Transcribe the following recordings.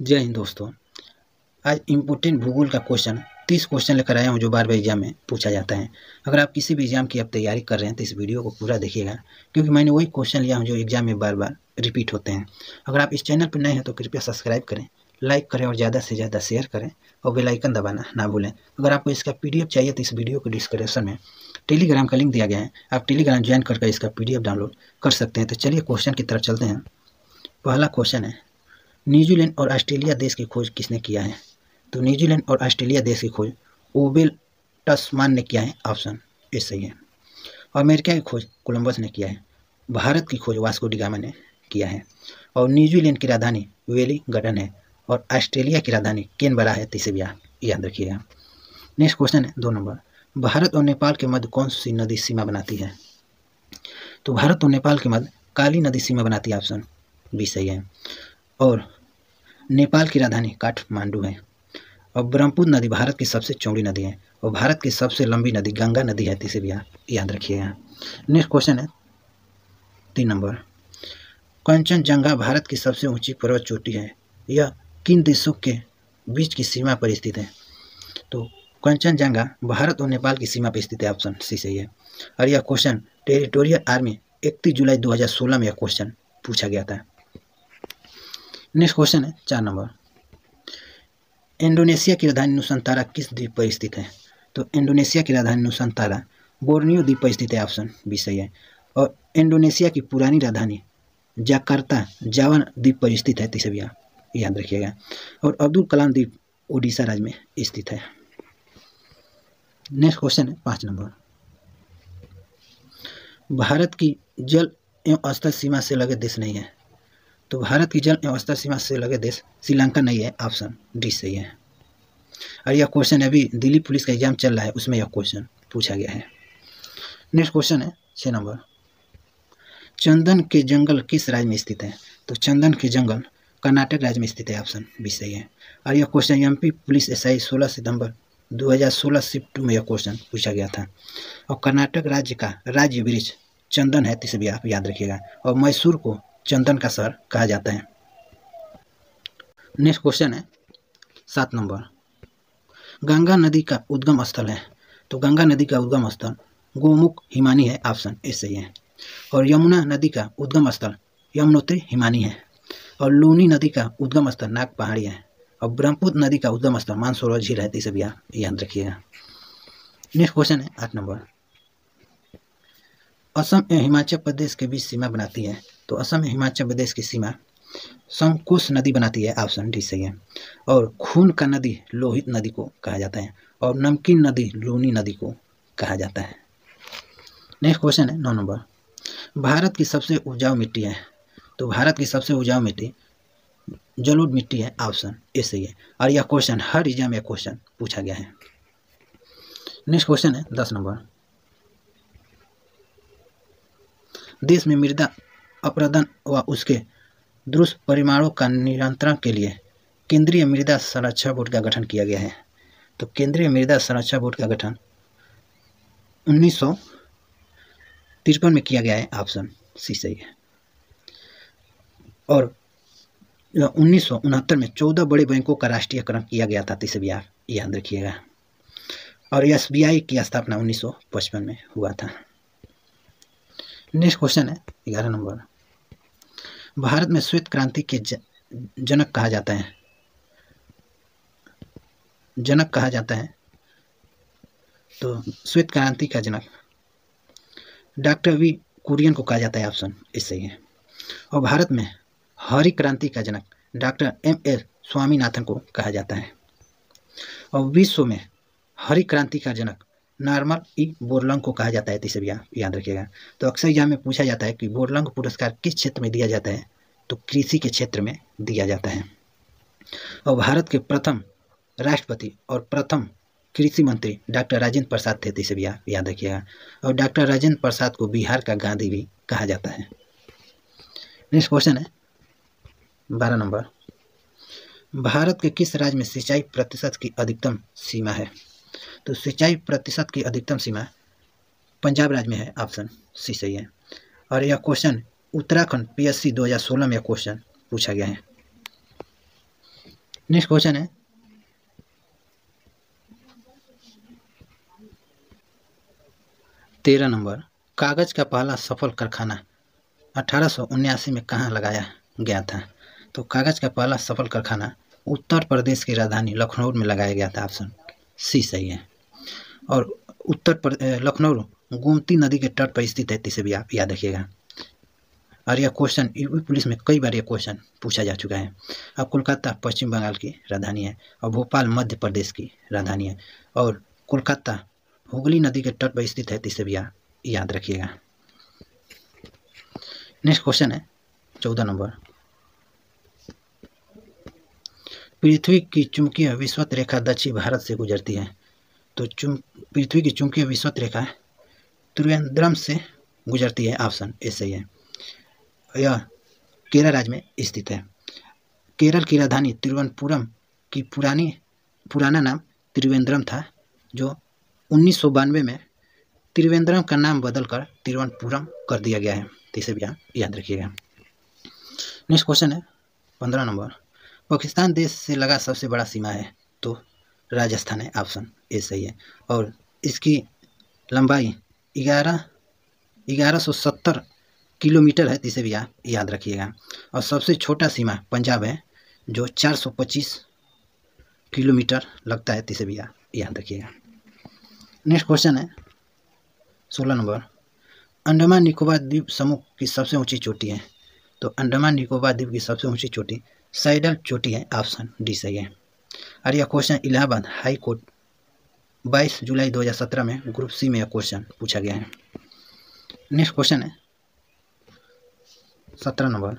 जय हिंद दोस्तों। आज इम्पोर्टेंट भूगोल का क्वेश्चन 30 क्वेश्चन लेकर आया हूँ जो बार बार एग्जाम में पूछा जाता है। अगर आप किसी भी एग्जाम की अब तैयारी कर रहे हैं तो इस वीडियो को पूरा देखिएगा, क्योंकि मैंने वही क्वेश्चन लिया हूँ जो एग्जाम में बार बार रिपीट होते हैं। अगर आप इस चैनल पर नए हैं तो कृपया सब्सक्राइब करें, लाइक करें और ज़्यादा से ज़्यादा शेयर करें और बेल आइकन दबाना ना भूलें। अगर आपको इसका PDF चाहिए तो इस वीडियो के डिस्क्रिप्शन में टेलीग्राम का लिंक दिया गया है, आप टेलीग्राम ज्वाइन करके इसका PDF डाउनलोड कर सकते हैं। तो चलिए क्वेश्चन की तरफ चलते हैं। पहला क्वेश्चन है, न्यूजीलैंड और ऑस्ट्रेलिया देश की खोज किसने किया है? तो न्यूजीलैंड और ऑस्ट्रेलिया देश की खोज ओवेल टस्मान ने किया है, ऑप्शन ए सही है। अमेरिका की खोज कोलंबस ने किया है। भारत की खोज वास्को डी गामा ने किया है। और न्यूजीलैंड की राजधानी वेलिंगटन है और ऑस्ट्रेलिया की राजधानी कैनबरा है। इसे भी याद रखिएगा। नेक्स्ट क्वेश्चन है 2 नंबर, भारत और नेपाल के मध्य कौन सी नदी सीमा बनाती है? तो भारत और नेपाल के मध्य काली नदी सीमा बनाती है, ऑप्शन बी सही है। और नेपाल की राजधानी काठमांडू है। और ब्रह्मपुत्र नदी भारत की सबसे चौड़ी नदी है और भारत की सबसे लंबी नदी गंगा नदी है। इसे भी याद रखिएगा। नेक्स्ट क्वेश्चन है 3 नंबर, कंचनजंगा भारत की सबसे ऊंची पर्वत चोटी है, यह किन देशों के बीच की सीमा पर स्थित है? तो कंचनजंगा भारत और नेपाल की सीमा पर स्थित है, ऑप्शन सी सही है। और यह क्वेश्चन टेरिटोरियल आर्मी 31 जुलाई 2016 में यह क्वेश्चन पूछा गया था। नेक्स्ट क्वेश्चन है 4 नंबर, इंडोनेशिया की राजधानी नुसंतारा किस द्वीप पर स्थित है? तो इंडोनेशिया की राजधानी नुसंतारा बोर्नियो द्वीप पर स्थित है, ऑप्शन बी सही है। और इंडोनेशिया की पुरानी राजधानी जकार्ता जावा द्वीप पर स्थित है। इसे भी याद रखिएगा। और अब्दुल कलाम द्वीप ओडिशा राज्य में स्थित है। नेक्स्ट क्वेश्चन है 5 नंबर, भारत की जल एवं स्थल सीमा से लगे देश नहीं है। तो भारत की जल एवं स्थल सीमा से लगे देश श्रीलंका नहीं है, ऑप्शन डी सही है। और यह क्वेश्चन अभी दिल्ली पुलिस का एग्जाम चल रहा है, उसमें यह क्वेश्चन पूछा गया है। नेक्स्ट क्वेश्चन है 6 नंबर, चंदन के जंगल किस राज्य में स्थित है? तो चंदन के जंगल कर्नाटक राज्य में स्थित है, ऑप्शन बी सही है। और यह क्वेश्चन MP पुलिस SI 16 सितंबर 2016 शिफ्ट 2 में यह क्वेश्चन पूछा गया था। और कर्नाटक राज्य का राज्य वृक्ष चंदन है, इसे भी आप याद रखिएगा। और मैसूर को चंदन का शहर कहा जाता है। नेक्स्ट क्वेश्चन है 7 नंबर, गंगा नदी का उद्गम स्थल है। तो गंगा नदी का उद्गम स्थल गोमुख हिमानी है, ऑप्शन ए सही है। और यमुना नदी का उद्गम स्थल यमुनोत्री हिमानी है। और लूनी नदी का उद्गम स्थल नाग पहाड़ी है। और ब्रह्मपुत्र नदी का उद्गम स्थल मानसरोवर झील है। इसे भी याद रखिएगा। नेक्स्ट क्वेश्चन है 8 नंबर, असम एवं हिमाचल प्रदेश के बीच सीमा बनाती है। तो असम एवं हिमाचल प्रदेश की सीमा संकोश नदी बनाती है, ऑप्शन डी सही है। और खून का नदी लोहित नदी को कहा जाता है और नमकीन नदी लूनी नदी को कहा जाता है। नेक्स्ट क्वेश्चन है 9 नंबर, भारत की सबसे उपजाऊ मिट्टी है। तो भारत की सबसे उपजाऊ मिट्टी जलोढ़ मिट्टी है, ऑप्शन ए सही है। और यह क्वेश्चन हर एग्जाम में क्वेश्चन पूछा गया है। नेक्स्ट क्वेश्चन है 10 नंबर, देश में मृदा अपरदन व उसके दुष्परिणामों का नियंत्रण के लिए केंद्रीय मृदा संरक्षण बोर्ड का गठन किया गया है। तो केंद्रीय मृदा संरक्षण बोर्ड का गठन 1953 में किया गया है, ऑप्शन सी सही है। और 1969 में 14 बड़े बैंकों का राष्ट्रीयकरण किया गया था। इसे भी आप याद रखिएगा। और SBI की स्थापना 1955 में हुआ था। नेक्स्ट क्वेश्चन है 11 नंबर, भारत में श्वेत क्रांति के जनक कहा जाता है। तो श्वेत क्रांति का जनक डॉक्टर V कुरियन को कहा जाता है, ऑप्शन इस सही है। और भारत में हरी क्रांति का जनक डॉक्टर M.A. स्वामीनाथन को कहा जाता है। और विश्व में हरी क्रांति का जनक नॉर्मन E. बोरलंग को कहा जाता है। इसे भी याद रखिएगा। तो अक्सर यहाँ में पूछा जाता है कि बोरलंग पुरस्कार किस क्षेत्र में दिया जाता है? तो कृषि के क्षेत्र में दिया जाता है। और भारत के प्रथम राष्ट्रपति और प्रथम कृषि मंत्री डॉक्टर राजेंद्र प्रसाद थे। इसे भी याद रखिएगा। और डॉक्टर राजेंद्र प्रसाद को बिहार का गांधी भी कहा जाता है। नेक्स्ट क्वेश्चन है 12 नंबर, भारत के किस राज्य में सिंचाई प्रतिशत की अधिकतम सीमा है? तो सिंचाई प्रतिशत की अधिकतम सीमा पंजाब राज्य में है, ऑप्शन सी सही है। और यह क्वेश्चन उत्तराखंड PSC 2016 में क्वेश्चन पूछा गया है। नेक्स्ट क्वेश्चन है 13 नंबर, कागज का पहला सफल कारखाना 1879 में कहाँ लगाया गया था? तो कागज का पहला सफल कारखाना उत्तर प्रदेश की राजधानी लखनऊ में लगाया गया था। ऑप्शन सी सही है। और लखनऊ गोमती नदी के तट पर स्थित है, इसे भी आप याद रखिएगा। और यह क्वेश्चन यूपी पुलिस में कई बार यह क्वेश्चन पूछा जा चुका है। अब कोलकाता पश्चिम बंगाल की राजधानी है और भोपाल मध्य प्रदेश की राजधानी है और कोलकाता हुगली नदी के तट पर स्थित है, इसे भी आप याद रखिएगा। नेक्स्ट क्वेश्चन है 14 नंबर, पृथ्वी की चुंबकीय विषुवत रेखा दक्षिण भारत से गुजरती है। तो पृथ्वी की चुंबकीय विषुवत रेखा त्रिवेंद्रम से गुजरती है। ऑप्शन ए सही है। यह केरल राज्य में स्थित है। केरल की राजधानी तिरुवनंतपुरम की पुराना नाम त्रिवेंद्रम था, जो 1992 में त्रिवेंद्रम का नाम बदलकर तिरुवनंतपुरम कर दिया गया है, तो इसे भी आप याद रखिएगा। नेक्स्ट क्वेश्चन है 15 नंबर, पाकिस्तान देश से लगा सबसे बड़ा सीमा है। तो राजस्थान है। ऑप्शन ए सही है। और इसकी लंबाई 1170 किलोमीटर है, इसे भी आप याद रखिएगा। और सबसे छोटा सीमा पंजाब है, जो 425 किलोमीटर लगता है, इसे भी आप याद रखिएगा। नेक्स्ट क्वेश्चन है 16 नंबर, अंडमान निकोबार द्वीप समूह की सबसे ऊंची चोटी है। तो अंडमान निकोबार द्वीप की सबसे ऊंची चोटी सैडल चोटी है। ऑप्शन डी सही है। और यह क्वेश्चन इलाहाबाद हाई कोर्ट 22 जुलाई 2017 में ग्रुप सी में यह क्वेश्चन पूछा गया है। नेक्स्ट क्वेश्चन है 17 नंबर,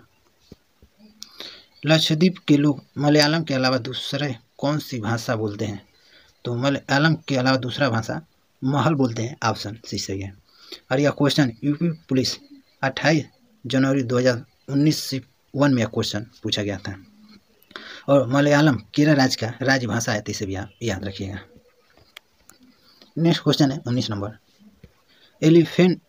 लक्षद्वीप के लोग मलयालम के अलावा दूसरे कौन सी भाषा बोलते हैं? तो मलयालम के अलावा दूसरा भाषा महल बोलते हैं। ऑप्शन सी सही है। और यह क्वेश्चन यूपी पुलिस 28 जनवरी 2019 में यह क्वेश्चन पूछा गया था। और मलयालम केरल राज्य का राज्य भाषा है, इसे भी आप याद रखिएगा। नेक्स्ट क्वेश्चन है 19 नंबर, एलिफेंट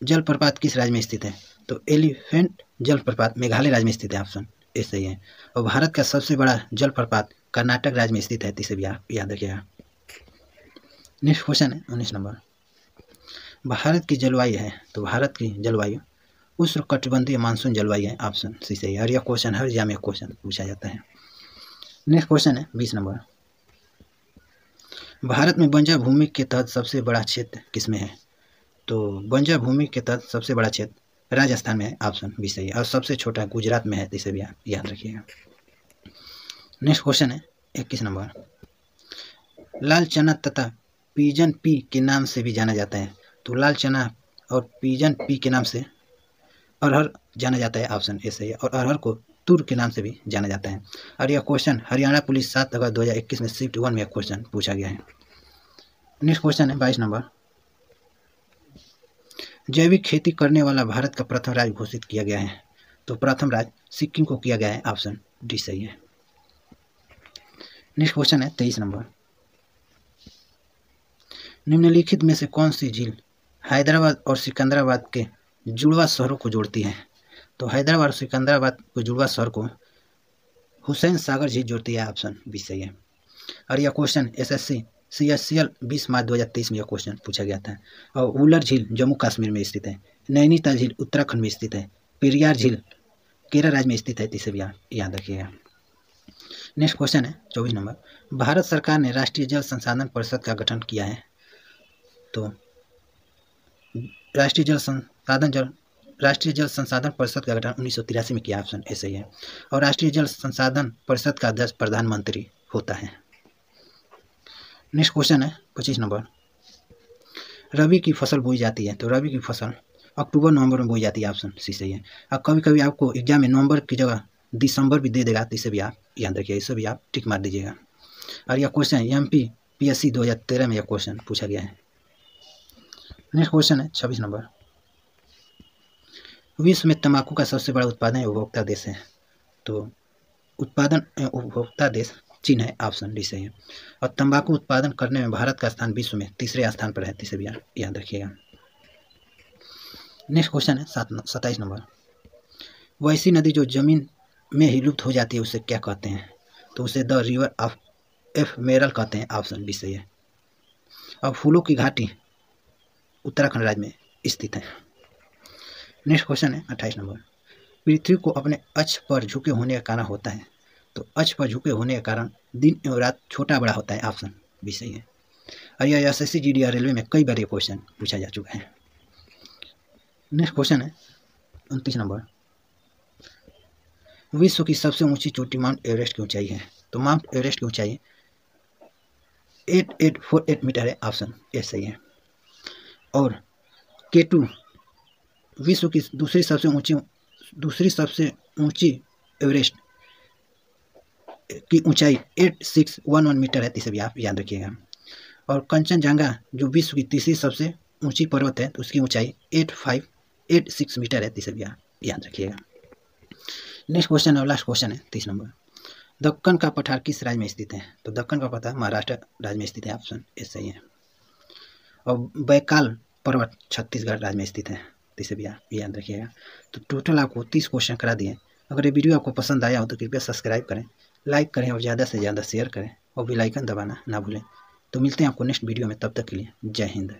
जलप्रपात किस राज्य में स्थित है? तो एलिफेंट जलप्रपात मेघालय राज्य में स्थित है। ऑप्शन ए सही है। और भारत का सबसे बड़ा जलप्रपात कर्नाटक राज्य में स्थित है, इसे भी आप याद रखिएगा। नेक्स्ट क्वेश्चन है 19 नंबर, भारत की जलवायु है। तो भारत की जलवायु उष्णकटिबंधीय मानसून जलवायु है। ऑप्शन सी सही है। और यह क्वेश्चन हर एग्जाम में क्वेश्चन पूछा जाता है। नेक्स्ट क्वेश्चन है 20 नंबर, भारत में बंजर भूमि के तहत सबसे बड़ा क्षेत्र किसमें है? तो बंजर भूमि के तहत सबसे बड़ा क्षेत्र राजस्थान में है। ऑप्शन बी सही है। और सबसे छोटा गुजरात में है, इसे भी आप याद रखिएगा। नेक्स्ट क्वेश्चन है 21 नंबर, लाल चना तथा पीजन पी के नाम से भी जाना जाता है। तो लाल चना और पीजन पी के नाम से अरहर जाना जाता है। ऑप्शन ए सही है। और अरहर को तुर के नाम से भी जाना जाता है। और यह क्वेश्चन हरियाणा पुलिस 7 अगस्त 2021 में शिफ्ट 1 में यह क्वेश्चन पूछा गया है। नेक्स्ट क्वेश्चन है 22 नंबर, जैविक खेती करने वाला भारत का प्रथम राज्य घोषित किया गया है। तो प्रथम राज्य सिक्किम को किया गया है। ऑप्शन डी सही है। नेक्स्ट क्वेश्चन है 23 नंबर, निम्नलिखित में से कौन सी झील हैदराबाद और सिकंदराबाद के जुड़वा शहरों को जोड़ती है? तो हैदराबाद और सिकंदराबाद के जुड़वा शहर को हुसैन सागर झील जोड़ती है। ऑप्शन बी सही है। और यह क्वेश्चन SSC CSCL 20 मार्च 2023 में यह क्वेश्चन पूछा गया था। और उलर झील जम्मू कश्मीर में स्थित है। नैनीताल झील उत्तराखंड में स्थित है। पेरियार झील केरल राज्य में स्थित है, इसे भी याद रखिएगा। नेक्स्ट क्वेश्चन है 24 नंबर, भारत सरकार ने राष्ट्रीय जल संसाधन परिषद का गठन किया है। तो राष्ट्रीय जल संसाधन परिषद का गठन 1983 में किया। ऑप्शन ए सही है। और राष्ट्रीय जल संसाधन परिषद का अध्यक्ष प्रधानमंत्री होता है। नेक्स्ट क्वेश्चन है 25 नंबर, रबी की फसल बोई जाती है। तो रबी की फसल अक्टूबर नवंबर में बोई जाती है। ऑप्शन सी सही है। अब कभी कभी आपको एग्जाम में नवंबर की जगह दिसंबर भी दे देगा, तो इसे भी आप याद रखिएगा, इसे भी आप टिक मार दीजिएगा। और यह क्वेश्चन MPPSC 2013 में यह क्वेश्चन पूछा गया है। नेक्स्ट क्वेश्चन है 26 नंबर, विश्व में तंबाकू का सबसे बड़ा उत्पादन उपभोक्ता देश है। तो उपभोक्ता देश चीन है। ऑप्शन डी सही है। और तंबाकू उत्पादन करने में भारत का स्थान विश्व में तीसरे स्थान पर है, इसे भी याद रखिएगा। नेक्स्ट क्वेश्चन है 27 नंबर, वैसी नदी जो जमीन में ही लुप्त हो जाती है उसे क्या कहते हैं? तो उसे द रिवर ऑफ एफमेरल कहते हैं, ऑप्शन बी सही है। अब फूलों की घाटी उत्तराखंड राज्य में स्थित है। नेक्स्ट क्वेश्चन है 28 नंबर, पृथ्वी को अपने अक्ष पर झुके होने का कारण होता है, तो अक्ष पर झुके होने के कारण दिन एवं रात छोटा बड़ा होता है, ऑप्शन बी सही है। और यह एसएससी जीडी रेलवे में कई बार ये क्वेश्चन पूछा जा चुका है। नेक्स्ट क्वेश्चन है 29 नंबर, विश्व की सबसे ऊंची चोटी माउंट एवरेस्ट की ऊंचाई है, तो माउंट एवरेस्ट की ऊंचाई 8848 मीटर है, ऑप्शन ए सही है। और K2 विश्व की दूसरी सबसे ऊंची एवरेस्ट की ऊंचाई 8611 मीटर है, इसे भी आप याद रखिएगा। और कंचनजंगा जो विश्व की तीसरी सबसे ऊंची पर्वत है, तो उसकी ऊंचाई 8586 मीटर है, इसे भी आप याद रखिएगा। नेक्स्ट क्वेश्चन और लास्ट क्वेश्चन है 30 नंबर, दक्कन का पठार किस राज्य में स्थित है, तो दक्कन का पठार महाराष्ट्र राज्य में स्थित है, ऑप्शन ए सही है। और बैकाल पर्वत छत्तीसगढ़ राज्य में स्थित है, तो इसे भी आप याद रखिएगा। तो टोटल आपको 30 क्वेश्चन करा दिए। अगर ये वीडियो आपको पसंद आया हो तो कृपया सब्सक्राइब करें, लाइक करें और ज़्यादा से ज़्यादा शेयर करें और बेल आइकन दबाना ना भूलें। तो मिलते हैं आपको नेक्स्ट वीडियो में, तब तक के लिए जय हिंद।